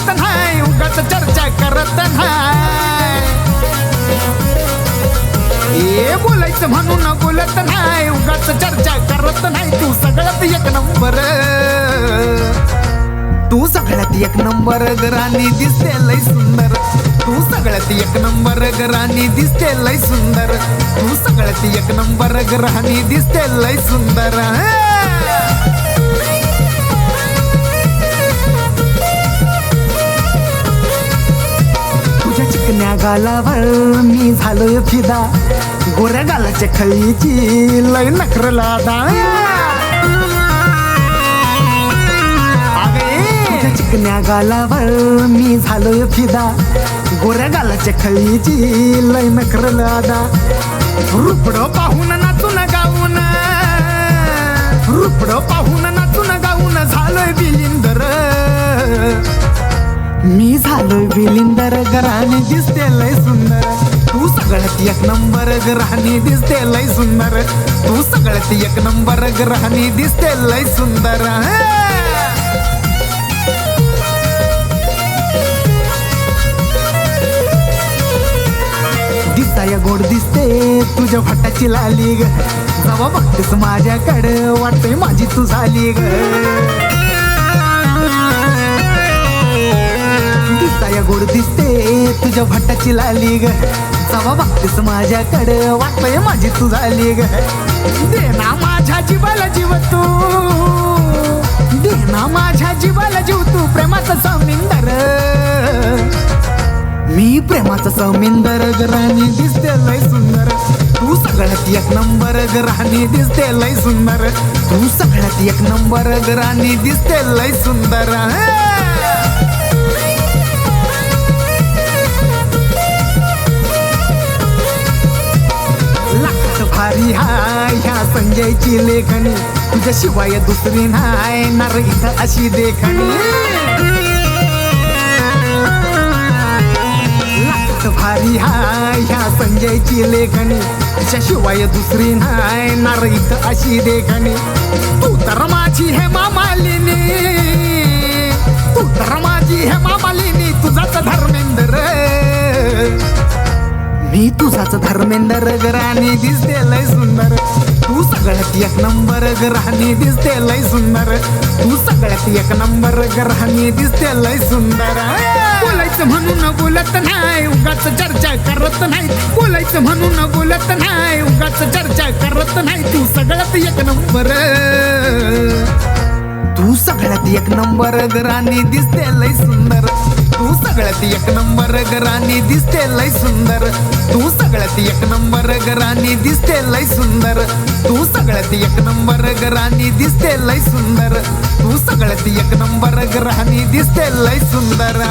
बोलत नाही, उगाच चर्चा करत नाही. ए बोलायचं म्हणून बोलत नाही, उगाच चर्चा करत नाही. तू सगळ्यात एक नंबर, तू सगळ्यात एक नंबर राणी दिसते लय सुंदर. तू सगळ्यात एक नंबर राणी दिसते लय सुंदर. तू सगळ्यात एक नंबर राणी दिसते लय सुंदर. तुझ्या चिकन्या गालावर मी झालोय फिदा, गोऱ्या गालाच्या खळीची लय नखरलादा. चिकन्या गालावर मी झालोय फिदा, गोऱ्या गालाच्या खळीची लय नखरलादा. रुपडं पाहून नाचून गाऊन, रुपडं पाहून नाचून गाऊन झालोय बिलिंदर. मी झालोय बिलिंदर राणी दिसते लय सुंदर. तू सगळ्यात एक नंबर राणी दिसते लय सुंदर. तू सगळ्यात एक नंबर राणी दिसते लय सुंदर. दिसाया गोड दिसते तुझ्या फटाची लाली ग, जेव्हा बघतेस माझ्याकडे वाटते माझी तू झाली ग. दिसाया गोड दिसते तुझ्या फटाची लाली ग, जेव्हा बघतेस माझ्याकडे वाटते माझी तू झाली ग. देना माझ्या जीवाला जीव तू, देना माझ्या जीवाला जीव तू, प्रेमाचा समिंदर. मी प्रेमाचा समिंदर राणी दिसते लय सुंदर. तू सगळ्यात एक नंबर राणी दिसते लय सुंदर. तू सगळ्यात एक नंबर राणी दिसते लय सुंदर. लाखात भारी हाय ह्या संजयची लेखणी, तुझ्याशिवाय दुसरी नाही नार इथं अशी देखणी. भारी हाय ह्या संजयची लेखणी, तिच्याशिवाय दुसरी नाही नार इथं अशी देखणी. तू तर माझी हेमा मालिनी, तू तर माझी हेमा मालिनी, तुझाच धर्मेंद्र. मी तुझाच धर्मेंद्र राणी दिसते लय सुंदर. तू सगळ्यात एक नंबर राणी दिसते लय सुंदर. तू सगळ्यात एक नंबर राणी दिसते लय सुंदर. बोलायचं म्हणून बोलत नाही, उगाच चर्चा करत नाही. बोलायचं म्हणून बोलत नाही, उगाच चर्चा करत नाही. तू सगळ्यात एक नंबर, तू सगळ्यात एक नंबर राणी दिसते लय सुंदर. तू सगळ्यात एक नंबर राणी दिसते लय सुंदर. तू सगळ्यात एक नंबर राणी दिसते लय सुंदर. तू सगळ्यात एक नंबर राणी दिसते लय सुंदर. तू सगळ्यात एक नंबर राणी दिसते लय सुंदर.